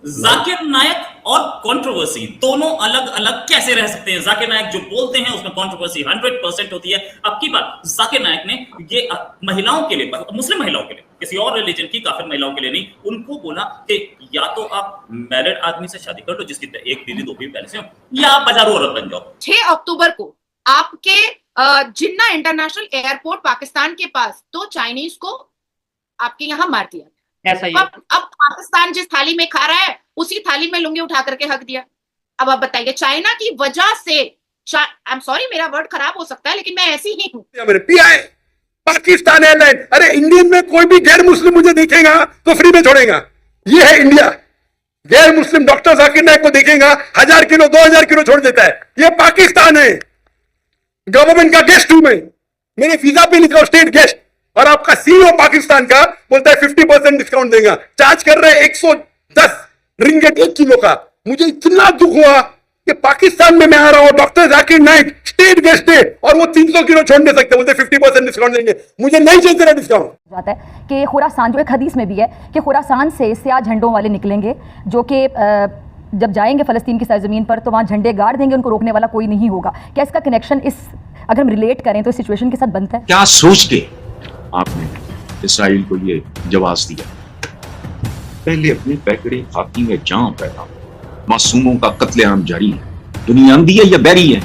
जाकिर नायक और कंट्रोवर्सी दोनों अलग अलग कैसे रह सकते हैं? जाकिर नायक जो बोलते हैं उसमें कंट्रोवर्सी 100% होती है। अब की बात, जाकिर नायक ने ये महिलाओं के लिए, मुस्लिम महिलाओं के लिए, किसी और रिलीजन की काफिर महिलाओं के लिए नहीं, उनको बोला कि या तो आप मैरिड आदमी से शादी कर लो जिसकी एक बीवी दो बीवी पहले से हो, या आप बाजारू औरत बन जाओ। 6 अक्टूबर को आपके जिन्ना इंटरनेशनल एयरपोर्ट पाकिस्तान के पास 2 चाइनीज को आपके यहाँ मार दिया। ऐसा ही अब पाकिस्तान जिस थाली में खा रहा है उसी थाली में लुंगी उठा करके हक दिया। अब आप बताइए, चाइना की वजह से, आई एम सॉरी मेरा वर्ड खराब हो सकता है लेकिन मैं ऐसी ही हूँ। पीआई पाकिस्तान एयरलाइन, अरे इंडियन में कोई भी गैर मुस्लिम मुझे देखेगा तो फ्री में छोड़ेगा। ये है इंडिया। गैर मुस्लिम डॉक्टर जाकिर नायक को देखेगा 1000 किलो 2000 किलो छोड़ देता है। ये पाकिस्तान है। गवर्नमेंट का गेस्ट हूं मैं, मेरे वीजा पे लिखा स्टेट गेस्ट, और आपका सीईओ पाकिस्तान का बोलता है 50% डिस्काउंट देगा। चार्ज कर रहे हैं 110 रिंगेट 1 किलो का। मुझे इतना दुख हुआ कि पाकिस्तान में मैं आ रहा हूं, डॉक्टर जाकिर नायक स्टेट गेस्ट है और वो 300 किलो छोड़ दे सकते, बोलते 50% डिस्काउंट देंगे। मुझे नहीं चाहिए तेरा डिस्काउंट। जाता है कि खुरासान, जो एक हदीस में भी है कि खुरासान से स्याह झंडों वाले निकलेंगे जो कि जब जाएंगे फ़लस्तीन की सरजमीन पर तो वहाँ झंडे गाड़ देंगे, उनको रोकने वाला कोई नहीं होगा। क्या इसका कनेक्शन इस, अगर हम रिलेट करें तो इस सिचुएशन के साथ बनता है? क्या सोच के आपने इसराइल को ये जवाब दिया? पहले अपने पैकड़े खाकी में जान पैदा, मासूमों का कत्लेआम जारी है। दुनिया अंधी है या बैरी है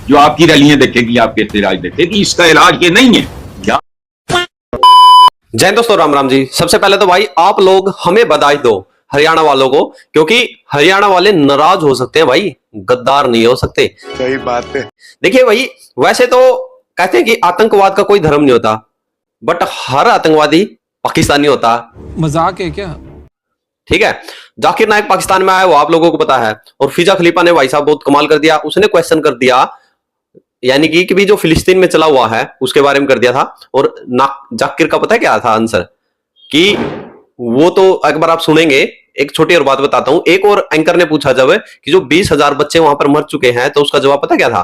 जो आपकी रैलियां देखेगी, आपके इतराज देखेगी? इसका इलाज ये नहीं है। क्या जय दोस्तों, राम राम जी। सबसे पहले तो भाई आप लोग हमें बधाई दो हरियाणा वालों को, क्योंकि हरियाणा वाले नाराज हो सकते हैं भाई, गद्दार नहीं हो सकते। सही बात है। देखिए भाई, वैसे तो कहते हैं कि आतंकवाद का कोई धर्म नहीं होता, बट हर आतंकवादी पाकिस्तानी होता। मजाक है क्या? ठीक है, जाकिर नायक पाकिस्तान में आया वो आप लोगों को पता है, और फिजा खलीफा ने भाई साहब बहुत कमाल कर दिया। उसने क्वेश्चन कर दिया, यानी कि भी जो फिलिस्तीन में चला हुआ है उसके बारे में कर दिया था। और जाकिर का पता है क्या था आंसर? कि वो तो एक बार आप सुनेंगे। एक छोटी और बात बताता हूं। एक और एंकर ने पूछा जब कि जो 20,000 बच्चे वहां पर मर चुके हैं, तो उसका जवाब पता क्या था?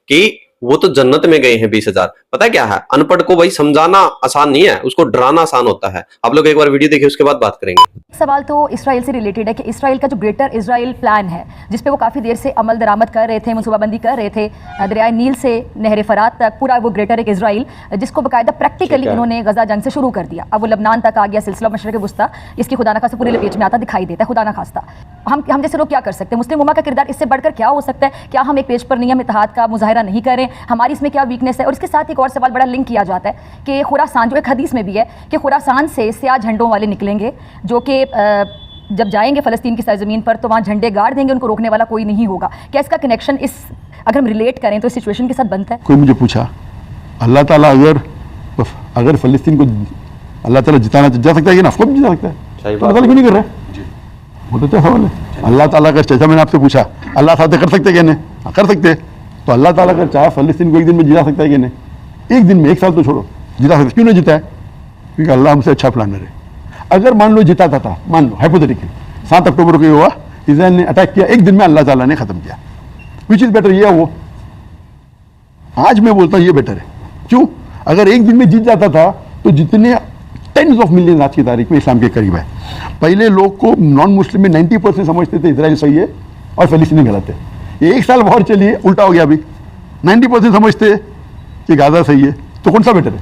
कि वो तो जन्नत में गए हैं 20,000। पता क्या है, अनपढ़ को भाई समझाना आसान नहीं है, उसको डराना आसान होता है। आप लोग एक बार वीडियो देखिए, उसके बाद बात करेंगे। सवाल तो इसराइल से रिलेटेड है कि इसराइल का जो ग्रेटर इसराइल प्लान है, जिसपे वो काफ़ी देर से अमल दरामद कर रहे थे, मनसूबाबंदी कर रहे थे, दरियाए नील से नहर फरात तक पूरा वो ग्रेटर एक इसराइल, जिसको बाकायदा प्रैक्टिकली इन्होंने गजा जंग से शुरू कर दिया। अब वो लबनान तक आ गया, सिलसिला मशरक़ वुस्ता, इसकी खुदा न खास्ता पूरे लपेट में आता दिखाई देता है। खुदा न खास्ता हम जैसे लोग क्या कर सकते हैं? मुस्लिम उम्मा का किरदार इससे बढ़कर क्या हो सकता है? क्या हम एक पेज पर नियम इत्तेहाद का मुजाहिरा नहीं करें? हमारी इसमें क्या वीकनेस है? और इसके साथ एक और सवाल बड़ा लिंक किया जाता है कि खुरासान, जो एक हदीस में भी है कि खुरासान से स्याह झंडों वाले निकलेंगे जो कि जब जाएंगे फ़लस्तीन की सरजमीन पर तो वहाँ झंडे गाड़ देंगे, उनको रोकने वाला कोई नहीं होगा। क्या इसका कनेक्शन इस, अगर हम रिलेट करें तो इस सिचुएशन के साथ बनता है? कोई मुझे पूछा अल्लाह ताला अगर फ़लस्तीन को अल्लाह ताला जिताना जा सकता है कि ना, अफकोर्स जिता सकता है, तो अल्लाह क्यों नहीं कर रहा है? वो तो क्या सवाल है। अल्लाह ताला अगर चाहे, मैंने आपसे पूछा अल्लाह साथ कर सकते क्या? नहीं कर सकते। तो अल्लाह ताला अगर चाहे फ़लस्तीन को एक दिन में जिता सकता है कि नहीं? एक दिन में, एक साल तो छोड़ो, जिता सकता है। क्यों नहीं जिता है? क्योंकि अल्लाह हमसे अच्छा प्लानर है। अगर मान लो जिताता था, मान लो हाइपोथेटिकली 7 अक्टूबर को हुआ, इजराइल ने अटैक किया, एक दिन में अल्लाह ताला ने खत्म किया। विच इज बेटर, ये है वो? आज मैं बोलता हूँ ये बेटर है। क्यों? अगर एक दिन में जीत जाता था तो जितने टेंस ऑफ मिलियन आज की तारीख में इस्लाम के करीब है। पहले लोग को नॉन मुस्लिम में 90% समझते थे इजराइल सही है और फ़लस्तीनी गलत है। ये एक साल वॉर चली है, उल्टा हो गया। अभी 90% समझते कि गाजा सही है, तो कौन सा बेटर है?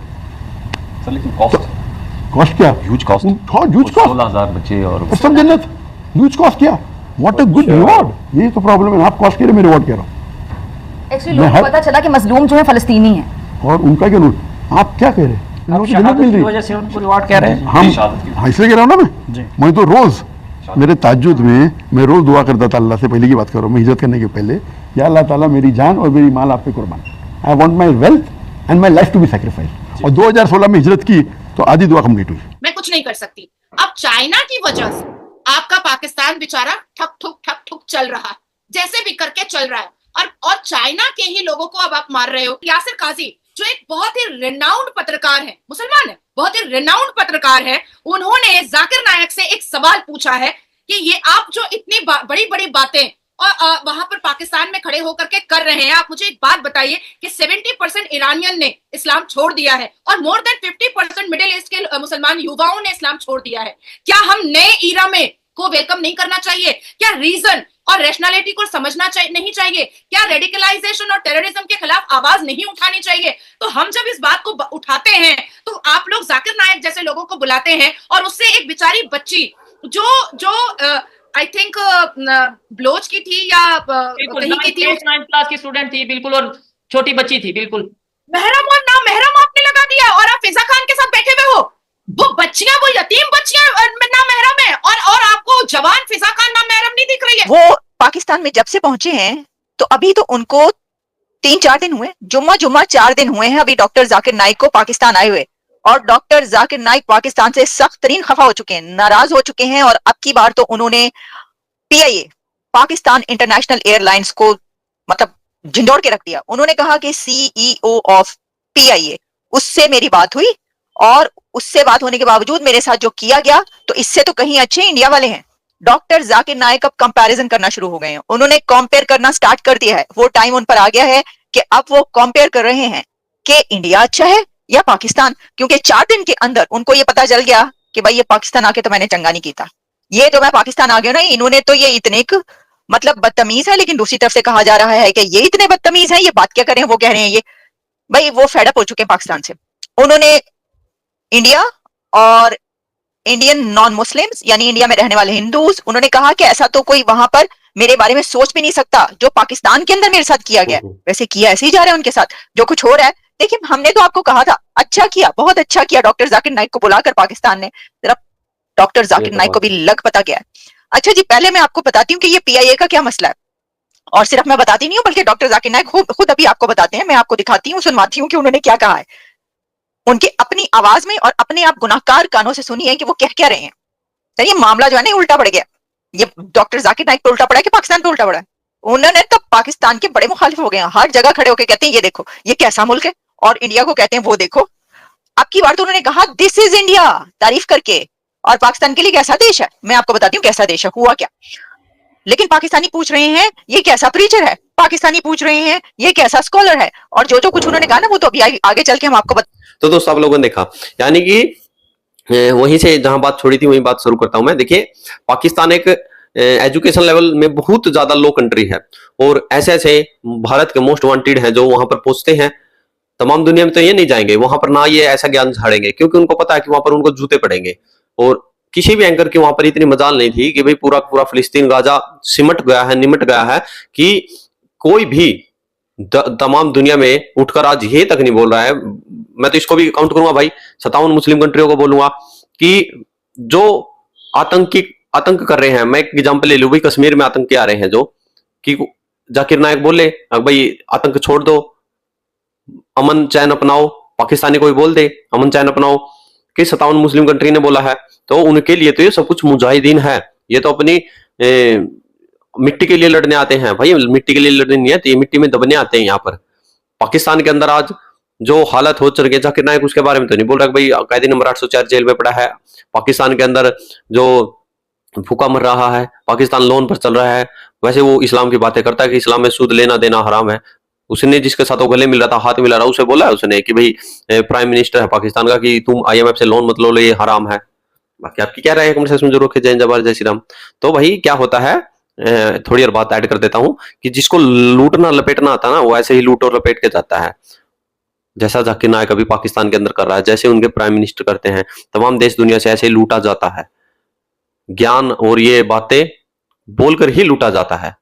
सर लेकिन कॉस्ट क्या? Huge cost. हाँ, ह्यूज कॉस्ट, 16,000 बच्चे और सब जन्नत। ह्यूज कॉस्ट क्या? What a good reward. ये तो प्रॉब्लम है, आप कॉस्ट कह रहे, मैं रिवॉर्ड कह रहा हूँ। एक्चुअली लोगों को पता चला कि मजलूम जो है फ़लस्तीनी है, और उनका क्या? आप क्या कह रहे हैं? जन्नत मिल रही वजह से उनको रिवॉर्ड कह रहे हैं। हम इसलिए कह रहा हूँ ना मैं तो रोज मेरे ताज्जुद में मैं रोज दुआ करता था अल्लाह से, पहले की बात कर रहा हूँ, मैं हिजरत करने के पहले, या अल्लाह ताला मेरी जान और मेरी माल आप पे कुर्बान। I want my wealth and my life to be sacrifice. और 2016 में हिजरत की तो आधी दुआ कंप्लीट हुई। मैं कुछ नहीं कर सकती। अब चाइना की वजह से आपका पाकिस्तान बेचारा ठक ठुक चल रहा है, जैसे भी करके चल रहा है। और चाइना के ही लोगों को अब आप मार रहे हो। यासिर काजी जो एक बहुत ही रिनाउंड पत्रकार है, मुसलमान है, बहुत ही रिनाउंड पत्रकार है, उन्होंने जाकिर नायक से एक सवाल पूछा है कि ये आप जो इतनी बड़ी बड़ी बातें और वहां पर पाकिस्तान में खड़े होकर के कर रहे हैं, आप मुझे एक बात बताइए कि 70% ईरानियन ने इस्लाम छोड़ दिया है और मोर देन 50% मिडिल ईस्ट के मुसलमान युवाओं ने इस्लाम छोड़ दिया है। क्या हम नए ईरा में को वेलकम नहीं करना चाहिए? क्या रीजन और रैशनैलिटी को समझना नहीं चाहिए? क्या रेडिकलाइजेशन और टेररिज्म के खिलाफ आवाज नहीं उठानी चाहिए? तो हम जब इस बात को उठाते हैं तो आप लोग जाकिर नायक जैसे लोगों को बुलाते हैं, और उससे एक बेचारी बच्ची जो आई थिंक ब्लोच की थी या कहीं की थी, 9th क्लास की स्टूडेंट थी बिल्कुल, और छोटी बच्ची थी बिल्कुल। महरम और नाम महरम आपने लगा दिया, और आप फिजा खान के साथ बैठे हुए हो। वो बच्चियां, वो यतीम बच्चियां नाम महरम है, और आपको जवान फिजा खान नाम महरम नहीं दिख रही है। वो पाकिस्तान में जब से पहुंचे हैं तो अभी तो उनको 3-4 दिन हुए, जुम्मा 4 दिन हुए हैं अभी डॉक्टर जाकिर नाइक को पाकिस्तान आए हुए, और डॉक्टर जाकिर नाइक पाकिस्तान से सख्त तरीन खफा हो चुके हैं, नाराज हो चुके हैं। और अब की बार तो उन्होंने PIA पाकिस्तान इंटरनेशनल एयरलाइंस को मतलब झिंडोड़ के रख दिया। उन्होंने कहा कि CEO ऑफ PIA, उससे मेरी बात हुई, और उससे बात होने के बावजूद मेरे साथ जो किया गया, तो इससे तो कहीं अच्छे इंडिया वाले हैं। डॉक्टर जाकिर नाइक अब कंपैरिजन करना शुरू हो गए हैं, उन्होंने कंपेयर करना स्टार्ट कर दिया है। वो टाइम उन पर आ गया है कि अब वो कंपेयर कर रहे हैं कि इंडिया अच्छा है या पाकिस्तान, क्योंकि 4 दिन के अंदर उनको ये पता चल गया कि भाई ये पाकिस्तान आके तो मैंने चंगा नहीं किया, ये तो मैं पाकिस्तान आ गया ना, इन्होंने तो ये इतने मतलब बदतमीज है। लेकिन दूसरी तरफ से कहा जा रहा है कि ये इतने बदतमीज है, ये बात क्या करें, वो कह रहे हैं ये भाई वो फेड अप हो चुके हैं पाकिस्तान से। उन्होंने इंडिया और इंडियन नॉन मुस्लिम्स यानी इंडिया में रहने वाले हिंदूज, उन्होंने कहा कि ऐसा तो कोई वहां पर मेरे बारे में सोच भी नहीं सकता, जो पाकिस्तान के अंदर मेरे साथ किया गया वैसे किया ऐसे ही जा रहा है उनके साथ, जो कुछ हो रहा है। देखिए हमने तो आपको कहा था, अच्छा किया, बहुत अच्छा किया डॉक्टर जाकिर नाइक को बुलाकर पाकिस्तान ने, जरा डॉक्टर जाकिर नाइक को भी लग पता गया है। अच्छा जी, पहले मैं आपको बताती हूँ कि ये PIA का क्या मसला है, और सिर्फ मैं बताती नहीं हूँ बल्कि डॉक्टर जाकिर नाइक खुद अभी आपको बताते हैं, मैं आपको दिखाती हूँ, सुनवाती हूँ कि उन्होंने क्या कहा है। उनकी अपनी आवाज में और अपने आप गुनाहगार कानों से सुनिए कि वो कह क्या रहे हैं। तो ये मामला जो है ना उल्टा पड़ गया, ये डॉक्टर जाकिर नाइक पे उल्टा पड़ा है कि पाकिस्तान पे उल्टा पड़ा है। उन्होंने तो पाकिस्तान के बड़े मुखालिफ हो गए हैं, हर जगह खड़े होकर कहते हैं ये देखो ये कैसा मुल्क है, और इंडिया को कहते हैं वो देखो। अब की बार तो उन्होंने कहा दिस इज इंडिया तारीफ करके, और पाकिस्तान के लिए कैसा देश है, मैं आपको बताती हूँ कैसा देश है, हुआ क्या। लेकिन पाकिस्तानी पूछ रहे हैं ये कैसा प्रीचर है, पाकिस्तानी पूछ रहे हैं ये कैसा स्कॉलर है, और जो कुछ उन्होंने कहा ना वो तो अभी आगे चल के हम आपको तो दोस्तों आप लोगों ने देखा, यानी कि वहीं से जहां बात छोड़ी थी वहीं बात शुरू करता हूं मैं। देखिए पाकिस्तान एक एजुकेशन लेवल में बहुत ज्यादा लो कंट्री है, और ऐसे ऐसे भारत के मोस्ट वांटेड हैं जो वहां पर पहुंचते हैं, तमाम दुनिया में तो ये नहीं जाएंगे वहां पर, ना ये ऐसा ज्ञान झाड़ेंगे, क्योंकि उनको पता है कि वहां पर उनको जूते पड़ेंगे। और किसी भी एंकर की वहां पर इतनी मजाल नहीं थी कि भाई पूरा पूरा फिलिस्तीन गाजा निमट गया है कि कोई भी तमाम दुनिया में उठकर आज ये तक नहीं बोल रहा है। मैं तो इसको भी काउंट करूंगा भाई, 57 मुस्लिम कंट्रियों को बोलूंगा कि जो आतंक कर रहे हैं। मैं एक एग्जांपल ले लूं भाई, कश्मीर में आतंकी आ रहे हैं जो कि जाकिर नायक बोले भाई आतंक छोड़ दो, अमन चैन अपनाओ, पाकिस्तानी कोई बोल दे अमन चैन अपनाओ, कि 57 मुस्लिम कंट्री ने बोला है, तो उनके लिए तो ये सब कुछ मुजाहिदीन है, ये तो अपनी मिट्टी के लिए लड़ने आते हैं भाई, मिट्टी के लिए लड़ने नहीं आते, ये मिट्टी में दबने आते हैं यहाँ पर। पाकिस्तान के अंदर आज जो हालत हो चल गई, जाकिर नायक उसके बारे में तो नहीं बोल रहा भाई कैदी नंबर 804 जेल में पड़ा है, पाकिस्तान के अंदर जो भूखा मर रहा है, पाकिस्तान लोन पर चल रहा है, वैसे वो इस्लाम की बातें करता है कि इस्लाम में सूद लेना देना हराम है। उसने जिसके साथ वो गले मिल रहा था, हाथ मिला रहा, उसे बोला है उसने कि भाई प्राइम मिनिस्टर है पाकिस्तान का कि तुम IMF से लोन मत लो, ये हराम है। बाकी आपकी क्या राय है कमेंट सेक्शन में जरूर जय जवाहर जय श्री राम। तो भाई क्या होता है, थोड़ी और बात ऐड कर देता हूं कि जिसको लूटना लपेटना आता ना वो ऐसे ही लूट और लपेट के जाता है, जैसा जाकिर नायक अभी पाकिस्तान के अंदर कर रहा है, जैसे उनके प्राइम मिनिस्टर करते हैं, तमाम देश दुनिया से ऐसे ही लूटा जाता है, ज्ञान और ये बातें बोलकर ही लूटा जाता है।